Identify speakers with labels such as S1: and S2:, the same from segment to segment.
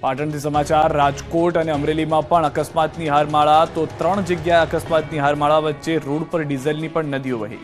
S1: પાટણથી સમાચાર રાજકોટ અને અમરેલીમાં પણ અકસ્માતની હારમાળા તો 3 જગ્યાએ અકસ્માતની હારમાળા વચ્ચે રોડ પર ડીઝલની પણ નદીઓ વહી।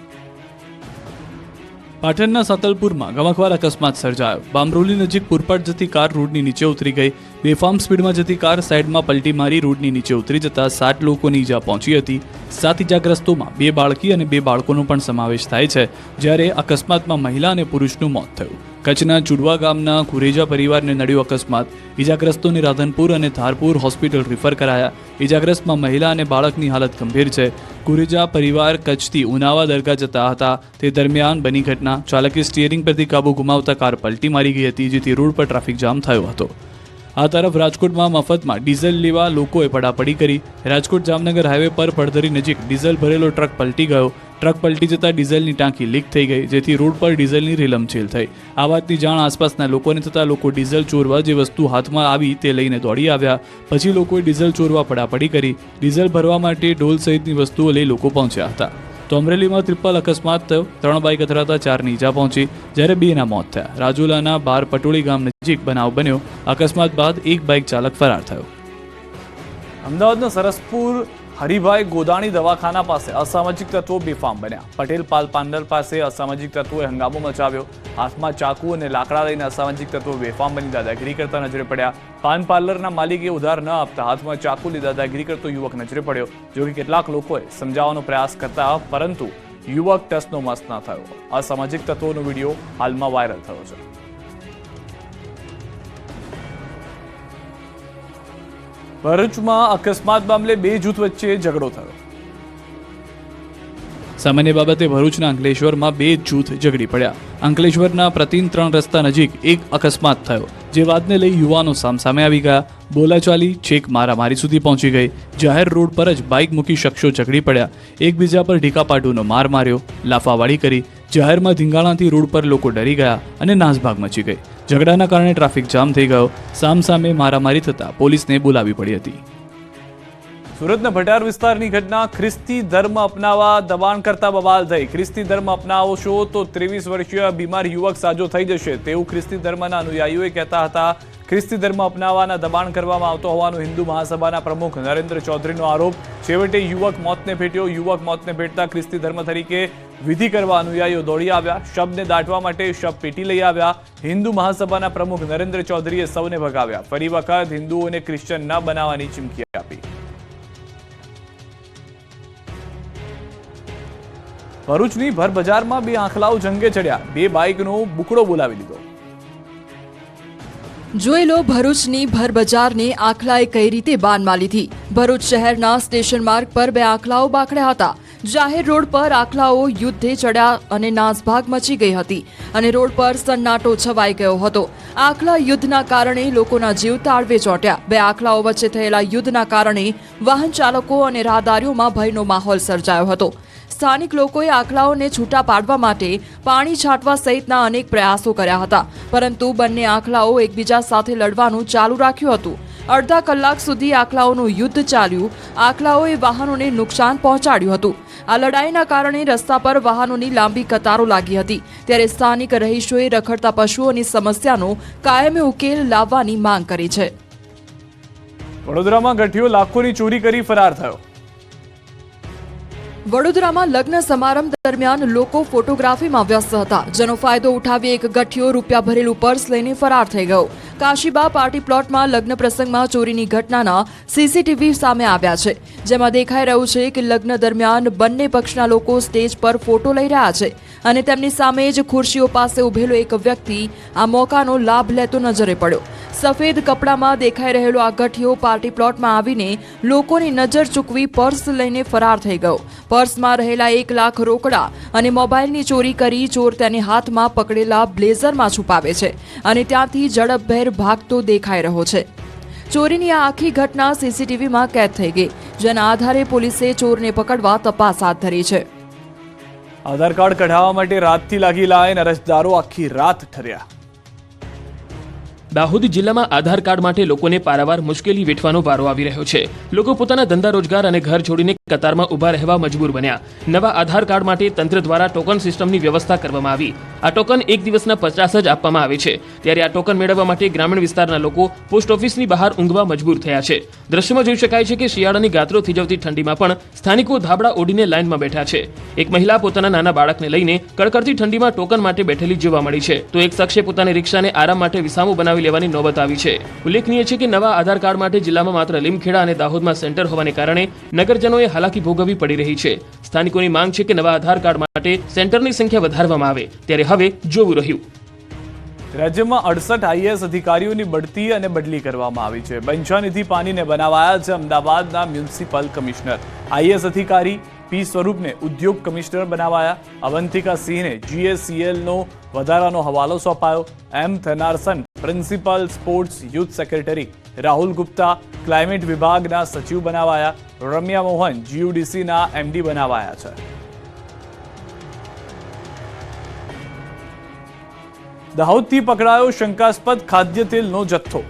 S1: પાટણના સાતલપુરમાં ગમખ્વાર અકસ્માત સર્જાયો। બામરોલી નજીક પૂરપાટ જતી કાર રોડની નીચે ઉતરી ગઈ। બેફામ સ્પીડમાં જતી કાર સાઈડમાં પલટી મારી રોડની નીચે ઉતરી જતા 7 લોકોની ઈજા પહોંચી હતી। 7 ઈજાગ્રસ્તોમાં 2 બાળકી અને 2 બાળકોનો પણ સમાવેશ થાય છે, જ્યારે અકસ્માતમાં મહિલા અને પુરુષનું મોત થયું। કચ્છના ચુડવા ગામના કુરેજા પરિવારને નડ્યો અકસ્માત। ઈજાગ્રસ્તોને રાધનપુર અને ધારપુર હોસ્પિટલ રિફર કરાયા। ઈજાગ્રસ્તમાં મહિલા અને બાળકની હાલત ગંભીર છે। કુરેજા પરિવાર કચ્છથી ઉનાવા દરગાહ જતા હતા, તે દરમિયાન બની ઘટના। ચાલકે સ્ટીયરિંગ પરથી કાબુ ગુમાવતા કાર પલટી મારી ગઈ હતી, જેથી રોડ પર ટ્રાફિક જામ થયો હતો। આ તરફ રાજકોટમાં મફતમાં ડીઝલ લેવા લોકોએ પડાપડી કરી। રાજકોટ જામનગર હાઈવે પર પડધરી નજીક ડીઝલ ભરેલો ટ્રક પલટી ગયો। ટ્રક પલટી જતા ડીઝલની ટાંકી લીક થઈ ગઈ, જેથી રોડ પર ડીઝલની રેલમછેલ થઈ। આ વાતની જાણ આસપાસના લોકોને થતાં લોકો ડીઝલ ચોરવા જે વસ્તુ હાથમાં આવી તે લઈને દોડી આવ્યા। પછી લોકોએ ડીઝલ ચોરવા પડાપડી કરી। ડીઝલ ભરવા માટે ઢોલ સહિતની વસ્તુઓ લઈ લોકો પહોંચ્યા હતા। તો અમરેલીમાં ટ્રિપલ અકસ્માત થયો। 3 બાઇક અથડાતા 4ની ઈજા પહોંચી, જ્યારે 2ના મોત થયા। રાજુલાના બાર પટોળી ગામ નજીક બનાવ બન્યો। અકસ્માત બાદ એક બાઇક ચાલક ફરાર થયો। અમદાવાદના સરસપુર હરિભાઈ ગોદાણી દવાખાના પાસે અસામાજિક તત્વો બેફામ બન્યા। પટેલ પાલ પાંડર પાસે અસામાજિક તત્વોએ હંગામો મચાવ્યો। હાથમાં ચાકુ અને લાકડા લઈને અસામાજિક તત્વો બેફામ બની દાદાગીરી કરતા નજરે પડ્યા। પાન પાર્લરના માલિકે ઉધાર ન આપતા હાથમાં ચાકુ લઈ દાદાગીરી કરતો યુવક નજરે પડ્યો। જો કે કેટલાક લોકોએ સમજાવવાનો પ્રયાસ કરતા, પરંતુ યુવક ટસનો મસ ન થયો। અસામાજિક તત્વોનો વિડીયો હાલમાં વાયરલ થયો છે। ભરૂચમાં અકસ્માત મામલે 2 જૂથ વચ્ચે ઝઘડો થયો। સામાન્ય બાબતે ભરૂચના અંકલેશ્વરમાં 2 જૂથ ઝઘડી પડ્યા। અંકલેશ્વરના પ્રતિન 3 રસ્તા નજીક એક અકસ્માત થયો, જે વાતને લઈ યુવાનો સામસામે આવી ગયા। બોલાચાલી છેક મારામારી સુધી પહોંચી ગઈ। જાહેર રોડ પર જ બાઇક મૂકી શખ્સો ઝઘડી પડ્યા। એકબીજા પર ઢીકાપાટુનો માર માર્યો, લાફાવાળી કરી। જાહેરમાં ધીંગાણાથી રોડ પર લોકો ડરી ગયા અને નાસભાગ મચી ગઈ। ઝઘડાના કારણે ટ્રાફિક જામ થઈ ગયો। સામસામે મારામારી થતા પોલીસને બોલાવી પડી હતી। સુરતના ભટાર વિસ્તારની ઘટના। ખ્રિસ્તી ધર્મ અપનાવવા દબાણ કરતા બબાલ થઈ। ખ્રિસ્તી ધર્મ અપનાવશો તો 23 વર્ષીય બીમાર યુવક સાજો થઈ જશે, તેવું ખ્રિસ્તી ધર્મના અનુયાયીઓએ કહેતા હતા। ખ્રિસ્તી ધર્મ અપનાવવાના દબાણ કરવામાં આવતો હોવાનું હિન્દુ મહાસભાના પ્રમુખ નરેન્દ્ર ચૌધરીનો આરોપ। છેવટે યુવક મોતને ભેટ્યો। યુવક મોતને ભેટતા ખ્રિસ્તી ધર્મ તરીકે વિધિ કરવા અનુયાયીઓ દોડી આવ્યા। શબને દાટવા માટે શબ પેટી લઈ આવ્યા। હિન્દુ મહાસભાના પ્રમુખ નરેન્દ્ર ચૌધરીએ સૌને ભગાવ્યા। ફરી વખત હિન્દુઓને ક્રિશ્ચન ન બનાવવાની ચીમકી આપી। ભરૂચની ભર બજારમાં 2 આંખલાઓ જંગે ચડ્યા। 2 બાઇકનો બુકડો બોલાવી લીધો।
S2: જોઈ લો ભરૂચની ભર બજારને આંખલાએ કઈ રીતે બાનમાં લીધી। ભરૂચ શહેરના સ્ટેશન માર્ગ પર 2 આંખલાઓ બાખડ્યા હતા। જાહેર રોડ પર આંખલાઓ યુદ્ધે ચડ્યા અને નાસભાગ મચી ગઈ હતી અને રોડ પર સન્નાટો છવાઈ ગયો હતો। આંખલા યુદ્ધના કારણે લોકોના જીવ તાળવે ચોંટ્યા। 2 આંખલાઓ વચ્ચે થયેલા યુદ્ધના કારણે વાહન ચાલકો અને રાહદારીઓમાં ભયનો માહોલ સર્જાયો હતો। સ્થાનિક લોકોએ આંખલાઓને છૂટા પાડવા માટે પાણી છાંટવા સહિતના અનેક પ્રયાસો કર્યા હતા, પરંતુ બંને આંખલાઓ એકબીજા સાથે લડવાનું ચાલુ રાખ્યું હતું। અડધા કલાક સુધી આંખલાઓનું યુદ્ધ ચાલ્યું। આંખલાઓએ વાહનોને નુકસાન પહોંચાડ્યું હતું। આ લડાઈના કારણે રસ્તા પર વાહનોની લાંબી કતારો લાગી હતી, ત્યારે સ્થાનિક રહીશોએ રખડતા પશુઓની સમસ્યાનો કાયમી ઉકેલ લાવવાની માંગ કરી છે।
S1: વડોદરામાં ગઠિયો લાખોની ચોરી કરી ફરાર થયો।
S2: વડોદરામાં લગ્ન સમારંભ દરમિયાન લોકો ફોટોગ્રાફીમાં વ્યસ્ત હતા, જેનો ફાયદો ઉઠાવી એક ગઠિયો રૂપિયા ભરેલું પર્સ લઈને ફરાર થઈ ગયો। કાશીબા પાર્ટી પ્લોટમાં લગ્ન પ્રસંગમાં ચોરીની ઘટનાના સીસીટીવી સામે આવ્યા છે, જેમાં દેખાઈ રહ્યું છે કે લગ્ન દરમિયાન બંને પક્ષના લોકો સ્ટેજ પર ફોટો લઈ રહ્યા છે અને તેમની સામે જ ખુરશીઓ પાસે ઉભેલો એક વ્યક્તિ આ મોકાનો લાભ લેતો નજરે પડ્યો। સફેદ કપડામાં દેખાઈ રહેલો આ ગઠિયો પાર્ટી પ્લોટમાં આવીને લોકોની નજર ચૂકવી પર્સ લઈને ફરાર થઈ ગયો। પર્સમાં રહેલા 1 લાખ રોકડા અને મોબાઈલની ચોરી કરી ચોર તેની હાથમાં પકડેલા બ્લેઝરમાં છુપાવે છે અને ત્યાંથી ઝડપભેર ભાગતો દેખાઈ રહ્યો છે। ચોરીની આ આખી ઘટના સીસીટીવીમાં કેદ થઈ ગઈ, જેના આધારે પોલીસે ચોરને પકડવા તપાસ હાથ ધરી છે।
S1: આધાર કાર્ડ કઢાવવા માટે રાતથી લાગી લાઈન। અરજદારો આખી રાત ઠર્યા।
S3: દાહોદ જિલ્લામાં આધાર કાર્ડ માટે લોકોને પારાવાર મુશ્કેલી વેઠવાનો વારો આવી રહ્યો છે। લોકો પોતાના ધંધા રોજગાર અને ઘર છોડીને કતારમાં ઊભા રહેવા મજબૂર બન્યા. નવા આધાર કાર્ડ માટે તંત્ર દ્વારા ટોકન સિસ્ટમની વ્યવસ્થા કરવામાં આવી. આ ટોકન એક દિવસના 50 જ આપવામાં આવે છે. ત્યારે આ ટોકન મેળવવા માટે ગ્રામીણ વિસ્તારના લોકો પોસ્ટ ઓફિસની બહાર ઊંઘવા મજબૂર થયા છે. દ્રશ્યમાં જોઈ શકાય છે કે શિયાળાની ગાત્રો થીજવતી ઠંડીમાં પણ સ્થાનિકો ધાબળા ઓઢીને લાઇનમાં બેઠા છે. એક મહિલા પોતાના નાના બાળકને લઈને કડકડતી ઠંડીમાં ટોકન માટે બેઠેલી જોવા મળી છે, તો એક શખ્સે પોતાની રિક્ષાને આરામ માટે વિસામો બનાવી લેવાની નોબત આવી છે. ઉલ્લેખનીય છે કે નવા આધાર કાર્ડ માટે જિલ્લામાં માત્ર લીમખેડા અને દાહોદમાં સેન્ટર હોવાને કારણે નગરજનોએ હાલાકી ભોગવવી પડી રહી છે. સ્થાનિકોની માંગ છે કે નવા આધાર કાર્ડ માટે સેન્ટરની સંખ્યા વધારવામાં આવે. ત્યારે હવે જોવું રહ્યું.
S1: રાજ્યમાં 68 આઈએએસ અધિકારીઓની બઢતી અને બદલી કરવામાં આવી છે. બંછાનિધિ પાનીને બનાવાયા છે અમદાવાદના મ્યુનિસિપલ કમિશનર. આઈએએસ અધિકારી પી સ્વરૂપને ઉદ્યોગ કમિશનર બનાવાયા. અવંતિકા સિંહને GACL નો વધારાનો હવાલો સોંપાયો. M Thennarasan principal sports youth secretary. Rahul Gupta climate વિભાગના સચિવ બનાવાયા. રમ્યા મોહન GUDCના MD બનાવાયા છે. દાહોદથી પકડાયો શંકાસ્પદ ખાદ્ય તેલનો જથ્થો.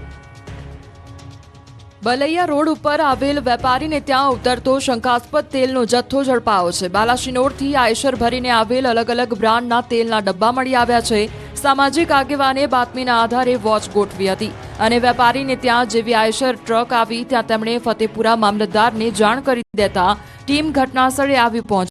S2: બલૈયા રોડ ઉપર આવેલ વેપારીને ત્યાં ઉતરતો શંકાસ્પદ તેલનો જથ્થો ઝડપાયો છે. બાલાશિનોરથી આયશર ભરીને આવેલ અલગ અલગ બ્રાન્ડના તેલના ડબ્બા મળી આવ્યા છે. સામાજિક આગેવાને બાતમીના આધારે વોચ ગોઠવી હતી અને વેપારીને ત્યાં જેવી આયશર ટ્રક આવી ત્યાં તેમણે ફતેપુરા મામલતદારને જાણ કરી દેતા ટીમ ઘટનાસ્થળે આવી પહોંચી.